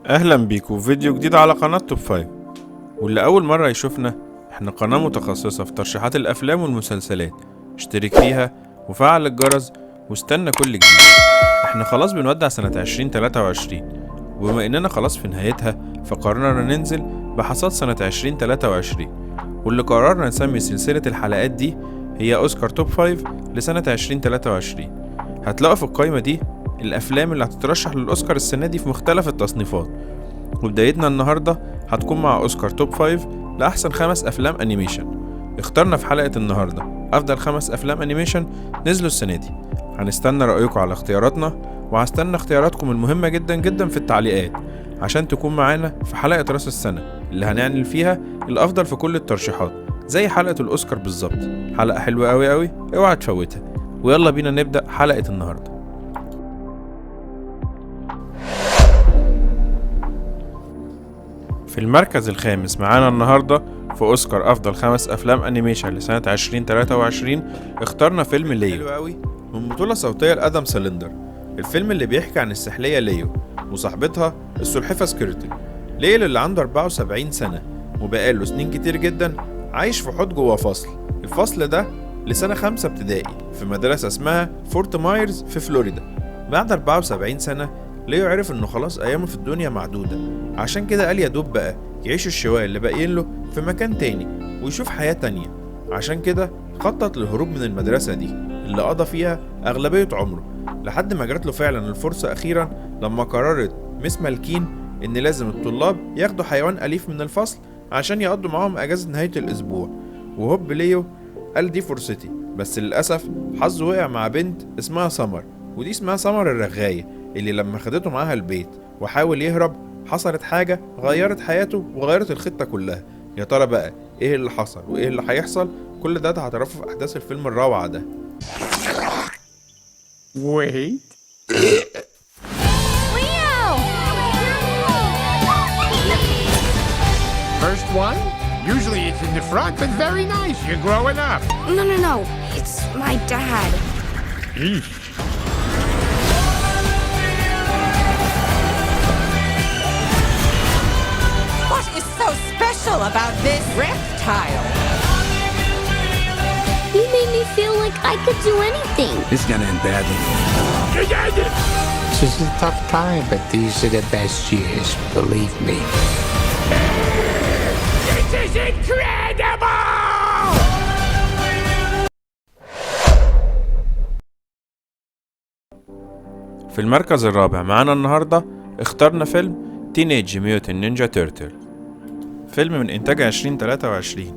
اهلا بيكم في فيديو جديد على قناة توب 5. واللي اول مرة يشوفنا، احنا قناة متخصصة في ترشيحات الافلام والمسلسلات. اشترك فيها وفعل الجرس واستنى كل جديد. احنا خلاص بنودع سنة 2023، وبما اننا خلاص في نهايتها فقررنا ننزل بحصاد سنة 2023، واللي قررنا نسمي سلسلة الحلقات دي هي اوسكار توب 5 لسنة 2023. هتلاقوا في القائمة دي الافلام اللي هتترشح للاوسكار السنة دي في مختلف التصنيفات. وبدايتنا النهاردة هتكون مع اوسكار توب 5 لأحسن 5 أفلام أنيميشن. اخترنا في حلقة النهاردة أفضل 5 أفلام أنيميشن نزلوا السنة دي. هنستنى رأيكم على اختياراتنا، وهستنى اختياراتكم المهمة جدا جدا في التعليقات عشان تكون معانا في حلقة رأس السنة اللي هنعمل فيها الأفضل في كل الترشيحات زي حلقة الأوسكار بالظبط. حلقة حلوة أوي أوي، اوعى تفوتها. ويلا بينا نبدأ حلقة النهاردة. في المركز الخامس معانا النهاردة في أوسكار أفضل 5 أفلام أنيميشن لسنة 2023 اخترنا فيلم ليو من بطولة صوتية لآدم سالندر. الفيلم اللي بيحكي عن السحلية ليو وصاحبتها السلحفة سكيرتل. ليو اللي عنده 74 سنة وبقاله سنين كتير جدا عايش في حوض جوه الفصل ده لسنة 5 ابتدائي في مدرسة اسمها فورت مايرز في فلوريدا. بعد 74 سنة ليو عرف انه خلاص ايامه في الدنيا معدودة، عشان كده قال يدوب بقى يعيش الشوية اللي باقيين له في مكان تاني ويشوف حياة تانية. عشان كده خطط للهروب من المدرسة دي اللي قضى فيها أغلبية عمره، لحد ما جات له فعلا الفرصة أخيرا لما قررت مس مالكين إن لازم الطلاب ياخدوا حيوان أليف من الفصل عشان يقضوا معاهم أجازة نهاية الأسبوع. وهوب ليو قال دي فرصتي، بس للأسف حظه وقع مع بنت اسمها سمر، ودي اسمها سمر الرغاية اللي لما خدته معاها البيت وحاول يهرب حصلت حاجة غيرت حياته وغيرت الخطة كلها. يا ترى بقى ايه اللي حصل وايه اللي هيحصل؟ كل ده هتعرفه في احداث الفيلم الروعة ده. Wait. Leo! First one? Usually it's in the front, but very nice. You're growing up. No. It's my dad. Eesh. What is so special about this reptile? He made me feel like I could do anything. This is gonna end badly. This is a tough time, but these are the best years, believe me. This is incredible! في المركز الرابع معانا النهاردة اخترنا فيلم تينيج ميوتن نينجا تيرتل. فيلم من إنتاج 2023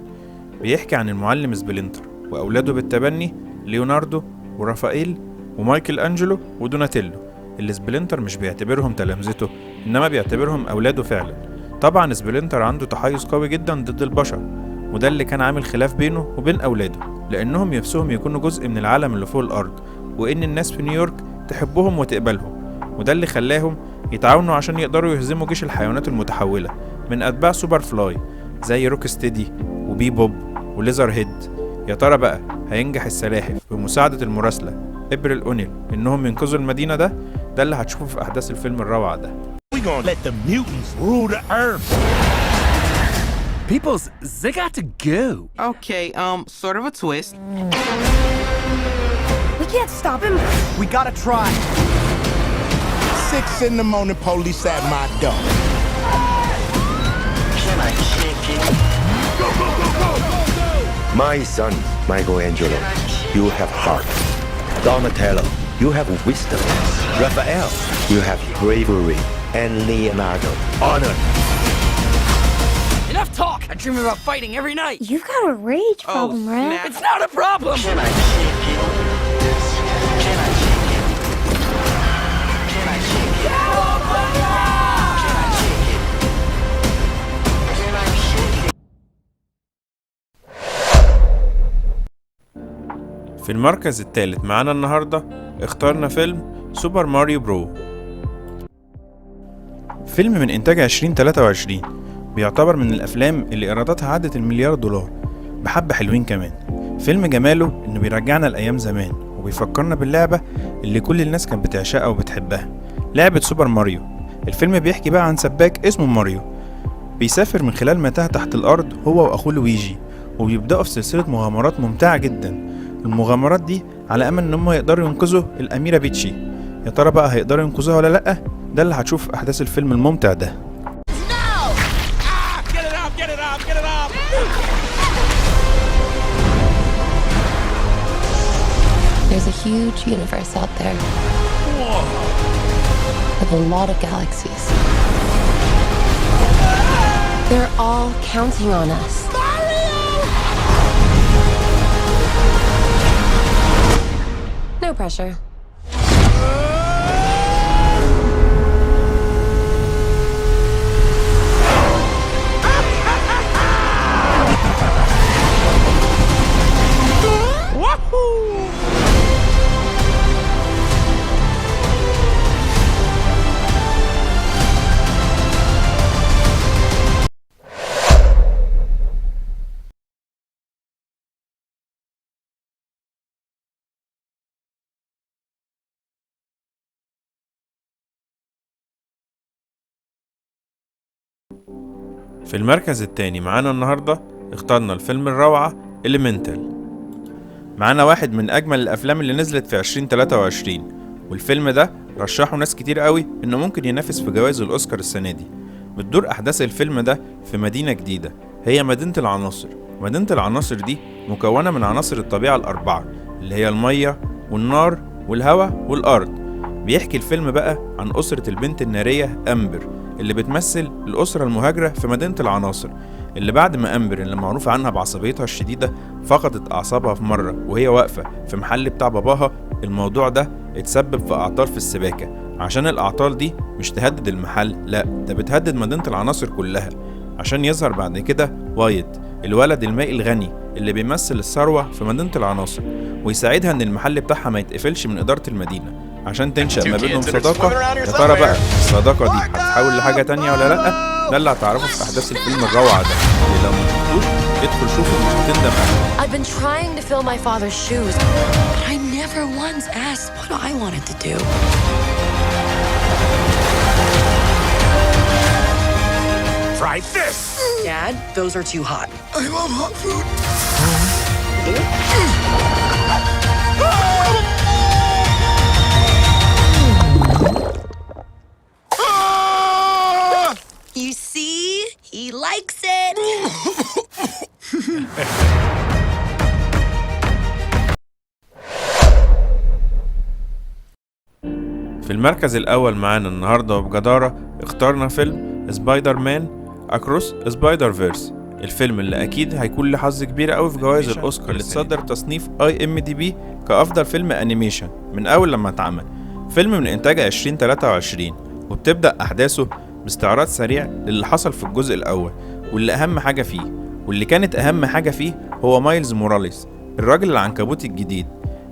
بيحكي عن المعلم سبلينتر وأولاده بالتبني ليوناردو ورافائيل ومايكل أنجلو ودوناتيلو، اللي سبلينتر مش بيعتبرهم تلامذته إنما بيعتبرهم أولاده فعلا. طبعا سبلينتر عنده تحيز قوي جدا ضد البشر، وده اللي كان عامل خلاف بينه وبين أولاده، لأنهم نفسهم يكونوا جزء من العالم اللي فوق الأرض، وإن الناس في نيويورك تحبهم وتقبلهم. وده اللي خلاهم يتعاونوا عشان يقدروا يهزموا جيش الحيوانات المتحولة من أتباع سوبر فلاي زي روك ستيدي وبي بوب وليزر هيد. يا ترى بقى هينجح السلاحف بمساعدة المراسلة إبريل أونيل إنهم ينقذوا المدينة؟ ده اللي هتشوفه في أحداث الفيلم الروعة ده. We gonna let the mutants rule the earth. Peoples, they got to go. Okay, sort of a twist. We can't stop him. We gotta try. 6 in the morning, police at my door. My son, Michelangelo, you have heart. Donatello, you have wisdom. Raphael, you have bravery. And Leonardo, honor. Enough talk! I dream about fighting every night! You've got a rage problem, right? snap. It's not a problem! في المركز الثالث معانا النهاردة اخترنا فيلم سوبر ماريو برو. فيلم من إنتاج 2023 بيعتبر من الأفلام اللي إيراداتها عدت $1 مليار بحبة حلوين كمان. فيلم جماله إنه بيرجعنا لأيام زمان وبيفكرنا باللعبة اللي كل الناس كانت بتعشقها وبتحبها، لعبة سوبر ماريو. الفيلم بيحكي بقى عن سباك اسمه ماريو، بيسافر من خلال متاهة تحت الأرض هو وأخوه لويجي، وبيبدأوا في سلسلة مغامرات ممتعة جدا. المغامرات دي على أمل إن هم يقدروا ينقذوا الأميرة بيتشي. يا ترى بقى هيقدروا ينقذوها ولا لأ؟ ده اللي هتشوف في أحداث الفيلم الممتع ده. There's a huge universe out there. Whoa. With a lot of galaxies. They're all counting on us. Mario! No pressure. في المركز التاني معانا النهاردة اخترنا الفيلم الروعة Elemental. معانا واحد من أجمل الأفلام اللي نزلت في 2023، والفيلم ده رشحه ناس كتير قوي إنه ممكن ينافس في جوائز الأوسكار السنة دي. بتدور أحداث الفيلم ده في مدينة جديدة هي مدينة العناصر. مدينة العناصر دي مكونة من عناصر الطبيعة الأربعة اللي هي المية والنار والهواء والأرض. بيحكي الفيلم بقى عن أسرة البنت النارية أمبر اللي بتمثل الأسرة المهاجرة في مدينة العناصر، اللي بعد ما أمبر اللي معروف عنها بعصبيتها الشديدة فقدت أعصابها في مرة وهي واقفة في محل بتاع باباها. الموضوع ده اتسبب في أعطال في السباكة، عشان الأعطال دي مش تهدد المحل، لا ده بتهدد مدينة العناصر كلها. عشان يظهر بعد كده وايت الولد المائي الغني اللي بيمثل الثروة في مدينة العناصر، ويساعدها ان المحل بتاعها ما يتقفلش من إدارة المدينة عشان تنشأ ما بينهم صداقة. يا ترى بقى الصداقة دي هتتحول لحاجة تانية ولا لأ؟ ده اللي هتعرفه في أحداث الفيلم الروعة ده، اللي لو مشفتوش ادخل شوفه مش هتندم أبدا. I've been trying to fill my father's shoes, but I never once asked what I wanted to do. Try this! Dad, those are too hot. I love hot food. You see? He likes it. في المركز الأول معانا النهاردة وبجدارة اخترنا فيلم سبايدر مان أكروس سبايدر فيرس. الفيلم اللي أكيد هيكون له حظ كبير قوي في جوائز الأوسكار، اللي اتصدر تصنيف IMDb كأفضل فيلم أنيميشن من أول لما اتعمل. فيلم من إنتاج 2023، وبتبدأ أحداثه باستعراض سريع للي حصل في الجزء الأول، واللي أهم حاجة فيه واللي كانت أهم حاجة فيه هو مايلز موراليس الراجل العنكبوتي الجديد،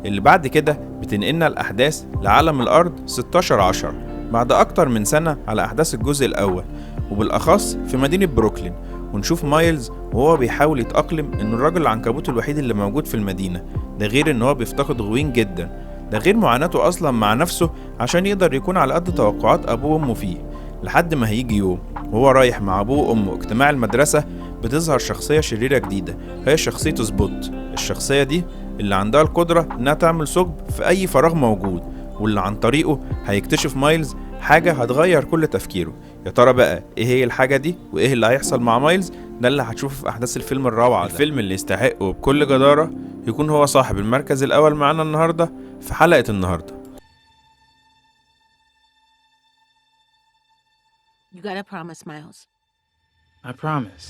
اللي بعد كده بتنقلنا الأحداث لعالم الأرض 16/10 بعد أكتر من سنة على أحداث الجزء الأول، وبالأخص في مدينة بروكلين. ونشوف مايلز وهو بيحاول يتأقلم إنه الراجل العنكبوتي الوحيد اللي موجود في المدينة، ده غير إن هو بيفتقد غوين جدا، ده غير معاناته أصلا مع نفسه عشان يقدر يكون على قد توقعات أبوه وأمه فيه. لحد ما هيجي يوم وهو رايح مع أبوه وأمه اجتماع المدرسة بتظهر شخصية شريرة جديدة، هي شخصية سبوت. الشخصية دي اللي عندها القدرة إنها تعمل ثقب في أي فراغ موجود، واللي عن طريقه هيكتشف مايلز حاجة هتغير كل تفكيره. يا ترى بقى إيه هي الحاجة دي وإيه اللي هيحصل مع مايلز؟ ده اللي هتشوفه في أحداث الفيلم الروعة ده. الفيلم اللي يستحقه بكل جدارة يكون هو صاحب المركز الأول معانا النهاردة في حلقة النهاردة. You gotta promise, Miles. I promise.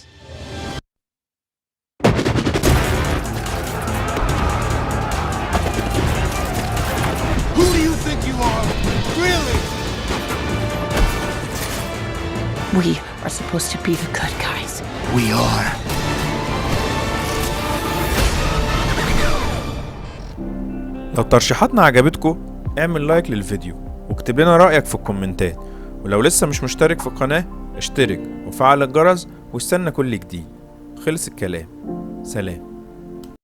Who do you think you are? Really? We are supposed to be the good guys. We are. لو ترشيحاتنا عجبتكم اعمل لايك للفيديو واكتب لنا رأيك في الكومنتات، ولو لسه مش مشترك في القناة اشترك وفعل الجرس واستنى كل جديد. خلص الكلام، سلام.